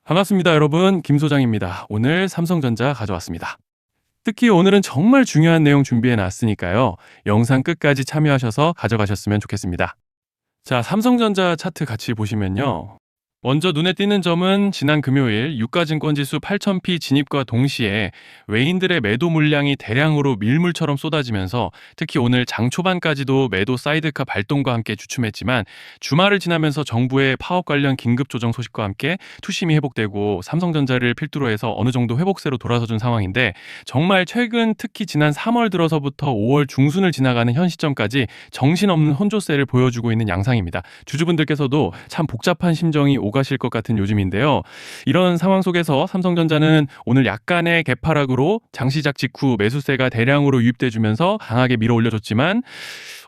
반갑습니다, 여러분. 김 소장입니다. 오늘 삼성전자 가져왔습니다. 특히 오늘은 정말 중요한 내용 준비해 놨으니까요. 영상 끝까지 참여하셔서 가져가셨으면 좋겠습니다. 자, 삼성전자 차트 같이 보시면요. 먼저 눈에 띄는 점은 지난 금요일 유가증권지수 8000P 진입과 동시에 외인들의 매도 물량이 대량으로 밀물처럼 쏟아지면서 특히 오늘 장 초반까지도 매도 사이드카 발동과 함께 주춤했지만 주말을 지나면서 정부의 파업 관련 긴급 조정 소식과 함께 투심이 회복되고 삼성전자를 필두로 해서 어느 정도 회복세로 돌아서준 상황인데, 정말 최근 특히 지난 3월 들어서부터 5월 중순을 지나가는 현 시점까지 정신없는 혼조세를 보여주고 있는 양상입니다. 주주분들께서도 참 복잡한 심정이 오가실 것 같은 요즘인데요. 이런 상황 속에서 삼성전자는 오늘 약간의 개파락으로 장시작 직후 매수세가 대량으로 유입돼 주면서 강하게 밀어 올려줬지만,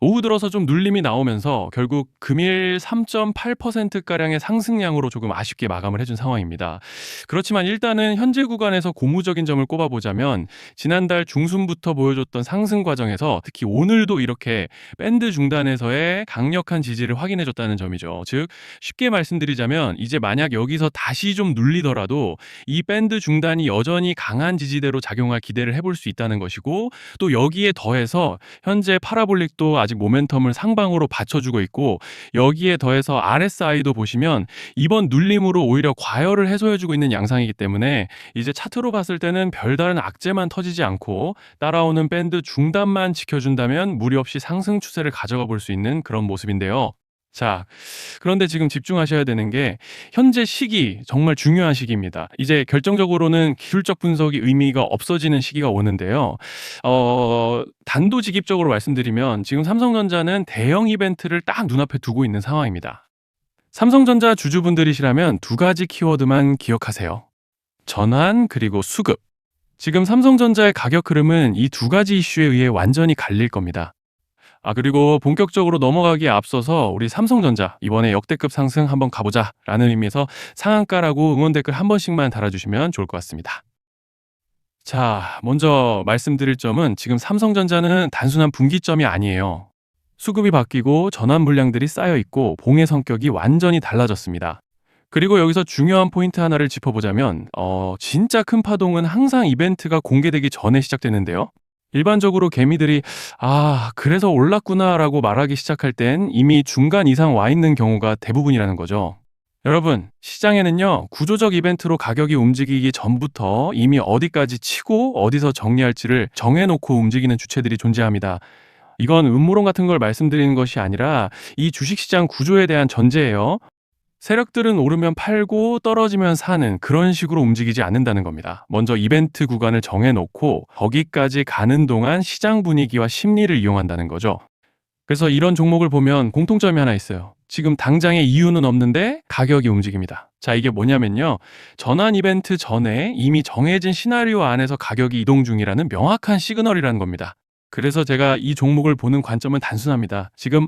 오후 들어서 좀 눌림이 나오면서 결국 금일 3.8%가량의 상승량으로 조금 아쉽게 마감을 해준 상황입니다. 그렇지만 일단은 현재 구간에서 고무적인 점을 꼽아보자면, 지난달 중순부터 보여줬던 상승 과정에서 특히 오늘도 이렇게 밴드 중단에서의 강력한 지지를 확인해줬다는 점이죠. 즉 쉽게 말씀드리자면, 이제 만약 여기서 다시 좀 눌리더라도 이 밴드 중단이 여전히 강한 지지대로 작용할 기대를 해볼 수 있다는 것이고, 또 여기에 더해서 현재 파라볼릭도 아직 모멘텀을 상방으로 받쳐주고 있고, 여기에 더해서 RSI도 보시면 이번 눌림으로 오히려 과열을 해소해주고 있는 양상이기 때문에 이제 차트로 봤을 때는 별다른 악재만 터지지 않고 따라오는 밴드 중단만 지켜준다면 무리 없이 상승 추세를 가져가 볼 수 있는 그런 모습인데요. 자, 그런데 지금 집중하셔야 되는 게 현재 시기, 정말 중요한 시기입니다. 이제 결정적으로는 기술적 분석이 의미가 없어지는 시기가 오는데요. 단도직입적으로 말씀드리면 지금 삼성전자는 대형 이벤트를 딱 눈앞에 두고 있는 상황입니다. 삼성전자 주주분들이시라면 두 가지 키워드만 기억하세요. 전환 그리고 수급. 지금 삼성전자의 가격 흐름은 이 두 가지 이슈에 의해 완전히 갈릴 겁니다. 그리고 본격적으로 넘어가기에 앞서서 우리 삼성전자 이번에 역대급 상승 한번 가보자 라는 의미에서 상한가라고 응원 댓글 한 번씩만 달아주시면 좋을 것 같습니다. 자, 먼저 말씀드릴 점은 지금 삼성전자는 단순한 분기점이 아니에요. 수급이 바뀌고 전환 물량들이 쌓여 있고 봉의 성격이 완전히 달라졌습니다. 그리고 여기서 중요한 포인트 하나를 짚어보자면 진짜 큰 파동은 항상 이벤트가 공개되기 전에 시작되는데요. 일반적으로 개미들이 그래서 올랐구나라고 말하기 시작할 땐 이미 중간 이상 와 있는 경우가 대부분이라는 거죠. 여러분, 시장에는요, 구조적 이벤트로 가격이 움직이기 전부터 이미 어디까지 치고 어디서 정리할지를 정해놓고 움직이는 주체들이 존재합니다. 이건 음모론 같은 걸 말씀드리는 것이 아니라 이 주식시장 구조에 대한 전제예요. 세력들은 오르면 팔고 떨어지면 사는 그런 식으로 움직이지 않는다는 겁니다. 먼저 이벤트 구간을 정해놓고 거기까지 가는 동안 시장 분위기와 심리를 이용한다는 거죠. 그래서 이런 종목을 보면 공통점이 하나 있어요. 지금 당장의 이유는 없는데 가격이 움직입니다. 자, 이게 뭐냐면요, 전환 이벤트 전에 이미 정해진 시나리오 안에서 가격이 이동 중이라는 명확한 시그널이라는 겁니다. 그래서 제가 이 종목을 보는 관점은 단순합니다. 지금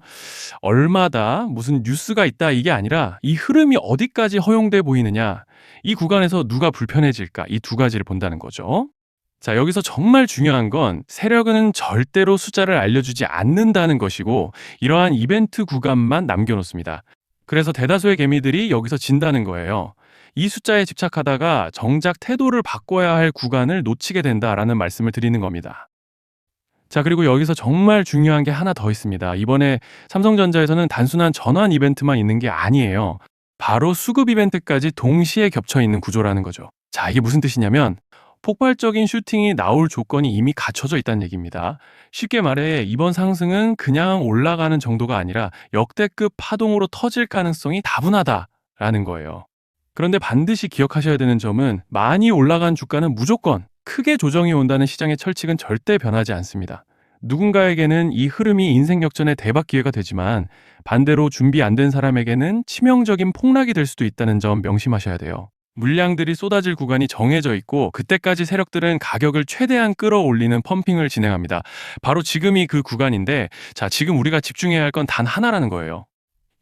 얼마다 무슨 뉴스가 있다 이게 아니라 이 흐름이 어디까지 허용돼 보이느냐, 이 구간에서 누가 불편해질까, 이 두 가지를 본다는 거죠. 자, 여기서 정말 중요한 건 세력은 절대로 숫자를 알려주지 않는다는 것이고, 이러한 이벤트 구간만 남겨놓습니다. 그래서 대다수의 개미들이 여기서 진다는 거예요. 이 숫자에 집착하다가 정작 태도를 바꿔야 할 구간을 놓치게 된다라는 말씀을 드리는 겁니다. 자, 그리고 여기서 정말 중요한 게 하나 더 있습니다. 이번에 삼성전자에서는 단순한 전환 이벤트만 있는 게 아니에요. 바로 수급 이벤트까지 동시에 겹쳐 있는 구조라는 거죠. 자, 이게 무슨 뜻이냐면 폭발적인 슈팅이 나올 조건이 이미 갖춰져 있다는 얘기입니다. 쉽게 말해 이번 상승은 그냥 올라가는 정도가 아니라 역대급 파동으로 터질 가능성이 다분하다라는 거예요. 그런데 반드시 기억하셔야 되는 점은 많이 올라간 주가는 무조건 크게 조정이 온다는 시장의 철칙은 절대 변하지 않습니다. 누군가에게는 이 흐름이 인생 역전의 대박 기회가 되지만 반대로 준비 안 된 사람에게는 치명적인 폭락이 될 수도 있다는 점 명심하셔야 돼요. 물량들이 쏟아질 구간이 정해져 있고 그때까지 세력들은 가격을 최대한 끌어올리는 펌핑을 진행합니다. 바로 지금이 그 구간인데, 자, 지금 우리가 집중해야 할 건 단 하나라는 거예요.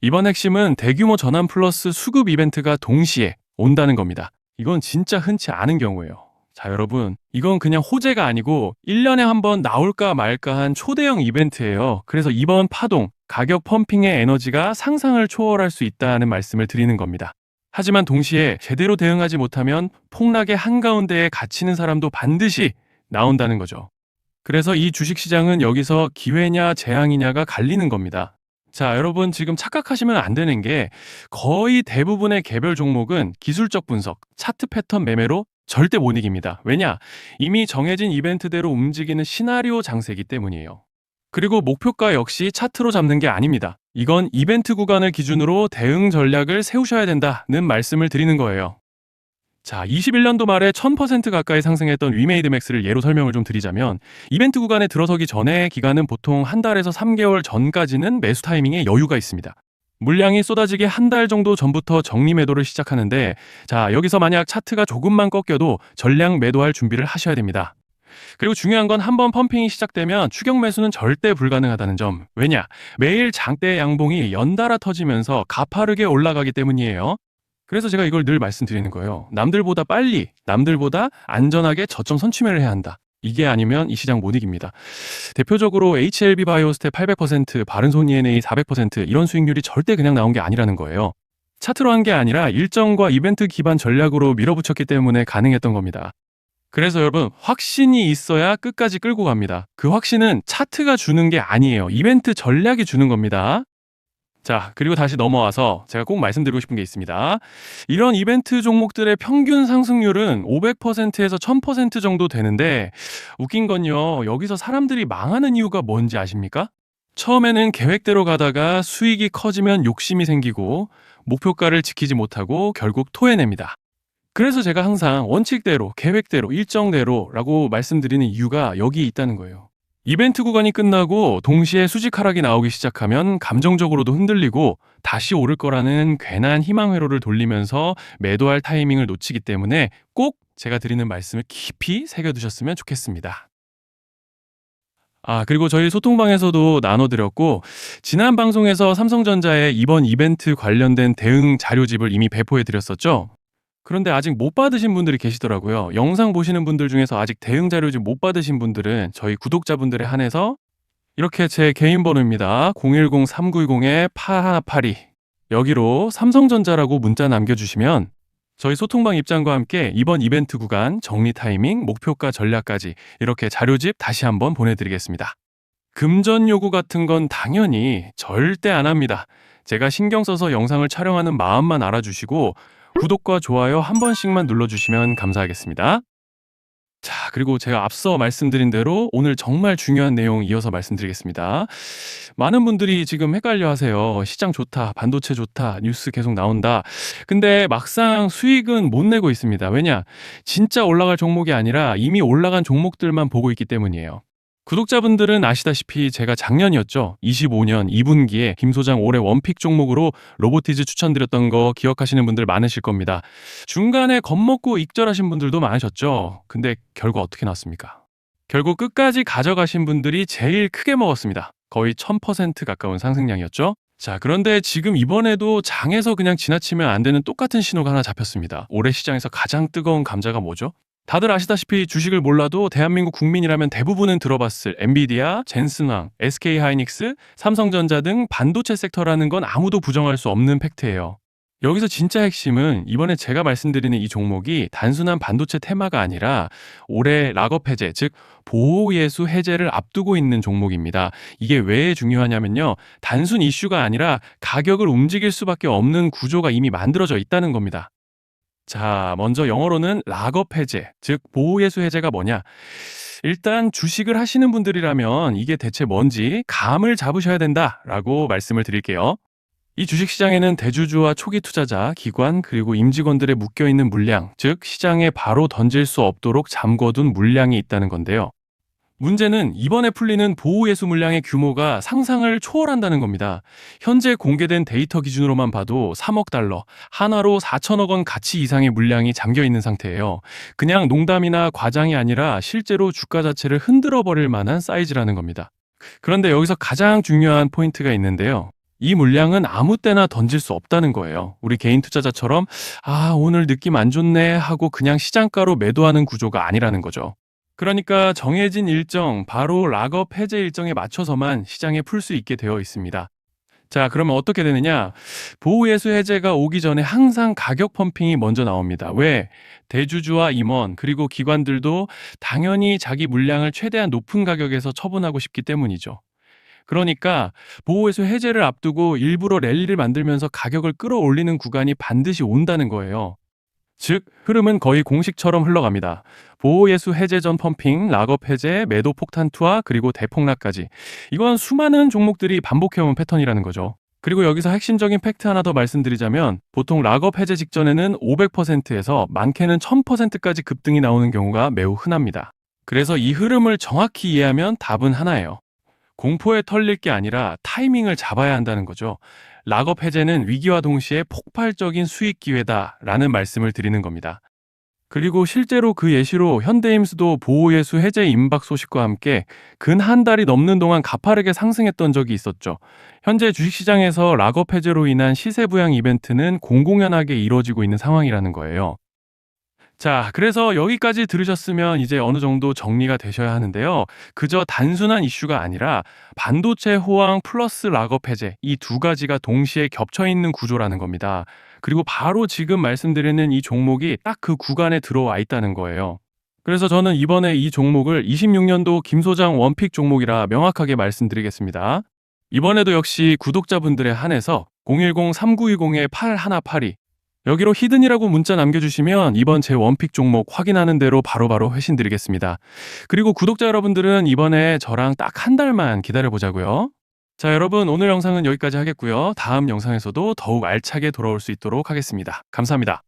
이번 핵심은 대규모 전환 플러스 수급 이벤트가 동시에 온다는 겁니다. 이건 진짜 흔치 않은 경우예요. 자, 여러분, 이건 그냥 호재가 아니고 1년에 한 번 나올까 말까한 초대형 이벤트예요. 그래서 이번 파동, 가격 펌핑의 에너지가 상상을 초월할 수 있다는 말씀을 드리는 겁니다. 하지만 동시에 제대로 대응하지 못하면 폭락의 한가운데에 갇히는 사람도 반드시 나온다는 거죠. 그래서 이 주식시장은 여기서 기회냐 재앙이냐가 갈리는 겁니다. 자, 여러분 지금 착각하시면 안 되는 게 거의 대부분의 개별 종목은 기술적 분석, 차트 패턴 매매로 절대 못 이깁니다. 왜냐? 이미 정해진 이벤트대로 움직이는 시나리오 장세이기 때문이에요. 그리고 목표가 역시 차트로 잡는 게 아닙니다. 이건 이벤트 구간을 기준으로 대응 전략을 세우셔야 된다는 말씀을 드리는 거예요. 자, 21년도 말에 1000% 가까이 상승했던 위메이드맥스를 예로 설명을 좀 드리자면 이벤트 구간에 들어서기 전에 기간은 보통 한 달에서 3개월 전까지는 매수 타이밍에 여유가 있습니다. 물량이 쏟아지기 한 달 정도 전부터 정리 매도를 시작하는데 자, 여기서 만약 차트가 조금만 꺾여도 전량 매도할 준비를 하셔야 됩니다. 그리고 중요한 건 한번 펌핑이 시작되면 추격 매수는 절대 불가능하다는 점. 왜냐? 매일 장대 양봉이 연달아 터지면서 가파르게 올라가기 때문이에요. 그래서 제가 이걸 늘 말씀드리는 거예요. 남들보다 빨리, 남들보다 안전하게 저점 선취매를 해야 한다. 이게 아니면 이 시장 못 이깁니다. 대표적으로 HLB 바이오스텝 800%, 바른손 ENA 400% 이런 수익률이 절대 그냥 나온 게 아니라는 거예요. 차트로 한 게 아니라 일정과 이벤트 기반 전략으로 밀어붙였기 때문에 가능했던 겁니다. 그래서 여러분, 확신이 있어야 끝까지 끌고 갑니다. 그 확신은 차트가 주는 게 아니에요. 이벤트 전략이 주는 겁니다. 자, 그리고 다시 넘어와서 제가 꼭 말씀드리고 싶은 게 있습니다. 이런 이벤트 종목들의 평균 상승률은 500%에서 1000% 정도 되는데 웃긴 건요. 여기서 사람들이 망하는 이유가 뭔지 아십니까? 처음에는 계획대로 가다가 수익이 커지면 욕심이 생기고 목표가를 지키지 못하고 결국 토해냅니다. 그래서 제가 항상 원칙대로, 계획대로, 일정대로라고 말씀드리는 이유가 여기 있다는 거예요. 이벤트 구간이 끝나고 동시에 수직 하락이 나오기 시작하면 감정적으로도 흔들리고 다시 오를 거라는 괜한 희망 회로를 돌리면서 매도할 타이밍을 놓치기 때문에 꼭 제가 드리는 말씀을 깊이 새겨두셨으면 좋겠습니다. 그리고 저희 소통방에서도 나눠드렸고 지난 방송에서 삼성전자의 이번 이벤트 관련된 대응 자료집을 이미 배포해드렸었죠. 그런데 아직 못 받으신 분들이 계시더라고요. 영상 보시는 분들 중에서 아직 대응 자료집 못 받으신 분들은 저희 구독자분들에 한해서 이렇게 제 개인 번호입니다. 010-3910-8182 여기로 삼성전자라고 문자 남겨주시면 저희 소통방 입장과 함께 이번 이벤트 구간 정리 타이밍, 목표가 전략까지 이렇게 자료집 다시 한번 보내드리겠습니다. 금전 요구 같은 건 당연히 절대 안 합니다. 제가 신경 써서 영상을 촬영하는 마음만 알아주시고 구독과 좋아요 한 번씩만 눌러주시면 감사하겠습니다. 자, 그리고 제가 앞서 말씀드린 대로 오늘 정말 중요한 내용 이어서 말씀드리겠습니다. 많은 분들이 지금 헷갈려 하세요. 시장 좋다, 반도체 좋다, 뉴스 계속 나온다. 근데 막상 수익은 못 내고 있습니다. 왜냐? 진짜 올라갈 종목이 아니라 이미 올라간 종목들만 보고 있기 때문이에요. 구독자분들은 아시다시피 제가 작년이었죠. 25년 2분기에 김 소장 올해 원픽 종목으로 로보티즈 추천드렸던 거 기억하시는 분들 많으실 겁니다. 중간에 겁먹고 익절하신 분들도 많으셨죠. 근데 결과 어떻게 났습니까? 결국 끝까지 가져가신 분들이 제일 크게 먹었습니다. 거의 1000% 가까운 상승량이었죠. 자, 그런데 지금 이번에도 장에서 그냥 지나치면 안 되는 똑같은 신호가 하나 잡혔습니다. 올해 시장에서 가장 뜨거운 감자가 뭐죠? 다들 아시다시피 주식을 몰라도 대한민국 국민이라면 대부분은 들어봤을 엔비디아, 젠슨왕, SK하이닉스, 삼성전자 등 반도체 섹터라는 건 아무도 부정할 수 없는 팩트예요. 여기서 진짜 핵심은 이번에 제가 말씀드리는 이 종목이 단순한 반도체 테마가 아니라 올해 락업 해제, 즉 보호예수 해제를 앞두고 있는 종목입니다. 이게 왜 중요하냐면요. 단순 이슈가 아니라 가격을 움직일 수밖에 없는 구조가 이미 만들어져 있다는 겁니다. 자, 먼저 영어로는 락업 해제, 즉 보호예수 해제가 뭐냐? 일단 주식을 하시는 분들이라면 이게 대체 뭔지 감을 잡으셔야 된다라고 말씀을 드릴게요. 이 주식시장에는 대주주와 초기 투자자, 기관, 그리고 임직원들의 묶여있는 물량, 즉 시장에 바로 던질 수 없도록 잠궈둔 물량이 있다는 건데요. 문제는 이번에 풀리는 보호예수 물량의 규모가 상상을 초월한다는 겁니다. 현재 공개된 데이터 기준으로만 봐도 3억 달러, 한화로 4천억 원 가치 이상의 물량이 잠겨 있는 상태예요. 그냥 농담이나 과장이 아니라 실제로 주가 자체를 흔들어 버릴 만한 사이즈라는 겁니다. 그런데 여기서 가장 중요한 포인트가 있는데요. 이 물량은 아무 때나 던질 수 없다는 거예요. 우리 개인 투자자처럼 오늘 느낌 안 좋네 하고 그냥 시장가로 매도하는 구조가 아니라는 거죠. 그러니까 정해진 일정, 바로 락업 해제 일정에 맞춰서만 시장에 풀 수 있게 되어 있습니다. 자, 그러면 어떻게 되느냐? 보호예수 해제가 오기 전에 항상 가격 펌핑이 먼저 나옵니다. 왜? 대주주와 임원, 그리고 기관들도 당연히 자기 물량을 최대한 높은 가격에서 처분하고 싶기 때문이죠. 그러니까 보호예수 해제를 앞두고 일부러 랠리를 만들면서 가격을 끌어올리는 구간이 반드시 온다는 거예요. 즉, 흐름은 거의 공식처럼 흘러갑니다. 보호예수 해제 전 펌핑, 락업 해제, 매도 폭탄 투하, 그리고 대폭락까지. 이건 수많은 종목들이 반복해온 패턴이라는 거죠. 그리고 여기서 핵심적인 팩트 하나 더 말씀드리자면 보통 락업 해제 직전에는 500%에서 많게는 1000%까지 급등이 나오는 경우가 매우 흔합니다. 그래서 이 흐름을 정확히 이해하면 답은 하나예요. 공포에 털릴 게 아니라 타이밍을 잡아야 한다는 거죠. 락업 해제는 위기와 동시에 폭발적인 수익 기회다라는 말씀을 드리는 겁니다. 그리고 실제로 그 예시로 현대임수도 보호예수 해제 임박 소식과 함께 근 한 달이 넘는 동안 가파르게 상승했던 적이 있었죠. 현재 주식시장에서 락업 해제로 인한 시세 부양 이벤트는 공공연하게 이루어지고 있는 상황이라는 거예요. 자, 그래서 여기까지 들으셨으면 이제 어느 정도 정리가 되셔야 하는데요. 그저 단순한 이슈가 아니라 반도체 호황 플러스 락업 해제 이 두 가지가 동시에 겹쳐 있는 구조라는 겁니다. 그리고 바로 지금 말씀드리는 이 종목이 딱 그 구간에 들어와 있다는 거예요. 그래서 저는 이번에 이 종목을 26년도 김 소장 원픽 종목이라 명확하게 말씀드리겠습니다. 이번에도 역시 구독자분들에 한해서 010-3920-8182 여기로 히든이라고 문자 남겨주시면 이번 제 원픽 종목 확인하는 대로 바로바로 회신 드리겠습니다. 그리고 구독자 여러분들은 이번에 저랑 딱 한 달만 기다려보자고요. 자, 여러분 오늘 영상은 여기까지 하겠고요. 다음 영상에서도 더욱 알차게 돌아올 수 있도록 하겠습니다. 감사합니다.